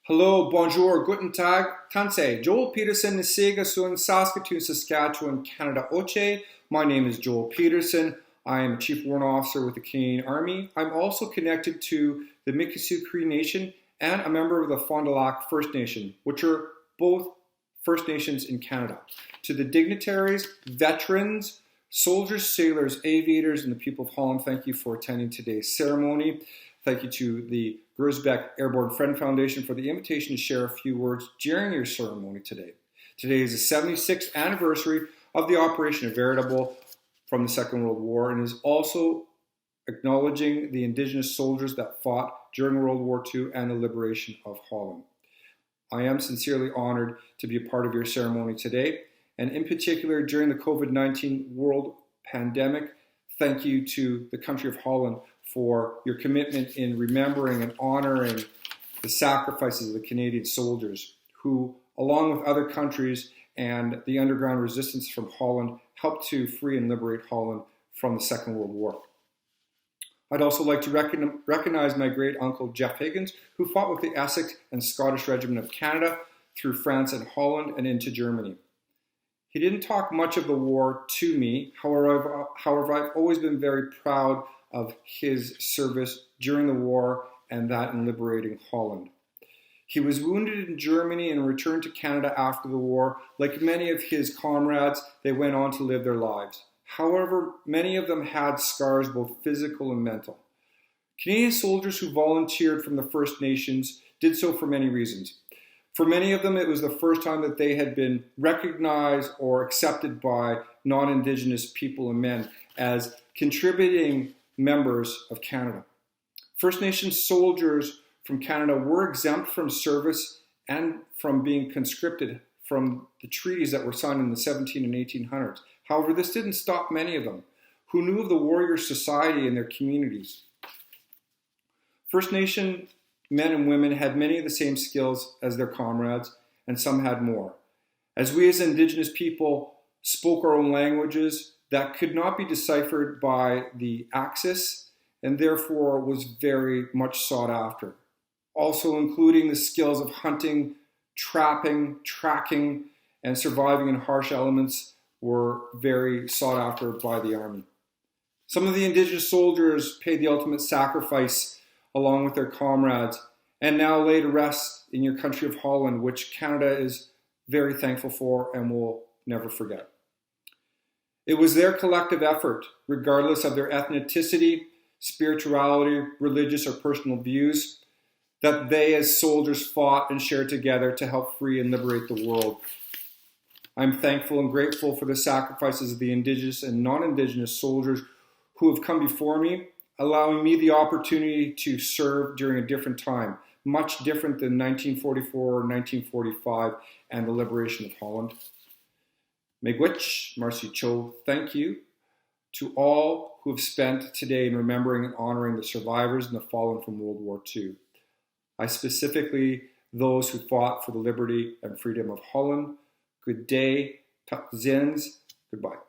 Hello, bonjour, guten tag, tanse. Joel Pedersen, Nisigasun, Saskatoon, Saskatchewan, Canada, Oche. My name is Joel Pedersen. I am a Chief Warrant Officer with the Canadian Army. I'm also connected to the Mikisew Cree Nation and a member of the Fond du Lac First Nation, which are both First Nations in Canada. To the dignitaries, veterans, soldiers, sailors, aviators, and the people of Holland, thank you for attending today's ceremony. Thank you to the Gersbeck Airborne Friend Foundation for the invitation to share a few words during your ceremony today. Today is the 76th anniversary of the Operation Veritable from the Second World War and is also acknowledging the Indigenous soldiers that fought during World War II and the liberation of Holland. I am sincerely honored to be a part of your ceremony today, and in particular during the COVID-19 world pandemic. Thank you to the country of Holland for your commitment in remembering and honoring the sacrifices of the Canadian soldiers who, along with other countries and the underground resistance from Holland, helped to free and liberate Holland from the Second World War. I'd also like to recognize my great uncle Jeff Higgins, who fought with the Essex and Scottish Regiment of Canada through France and Holland and into Germany. He didn't talk much of the war to me, however, I've always been very proud of his service during the war and that in liberating Holland. He was wounded in Germany and returned to Canada after the war. Like many of his comrades, they went on to live their lives. However, many of them had scars, both physical and mental. Canadian soldiers who volunteered from the First Nations did so for many reasons. For many of them, it was the first time that they had been recognized or accepted by non-Indigenous people and men as contributing members of Canada. First Nations soldiers from Canada were exempt from service and from being conscripted from the treaties that were signed in the 17 and 1800s. However, this didn't stop many of them who knew of the warrior society in their communities. First Nation men and women had many of the same skills as their comrades, and some had more. As we as Indigenous people spoke our own languages that could not be deciphered by the Axis, and therefore was very much sought after. Also including the skills of hunting, trapping, tracking, and surviving in harsh elements were very sought after by the Army. Some of the Indigenous soldiers paid the ultimate sacrifice along with their comrades, and now lay to rest in your country of Holland, which Canada is very thankful for and will never forget. It was their collective effort, regardless of their ethnicity, spirituality, religious or personal views, that they as soldiers fought and shared together to help free and liberate the world. I'm thankful and grateful for the sacrifices of the Indigenous and non-Indigenous soldiers who have come before me, allowing me the opportunity to serve during a different time, much different than 1944 or 1945 and the liberation of Holland. Miigwech, Marcy Cho, thank you to all who have spent today in remembering and honoring the survivors and the fallen from World War II. I specifically those who fought for the liberty and freedom of Holland. Good day, tak zins, goodbye.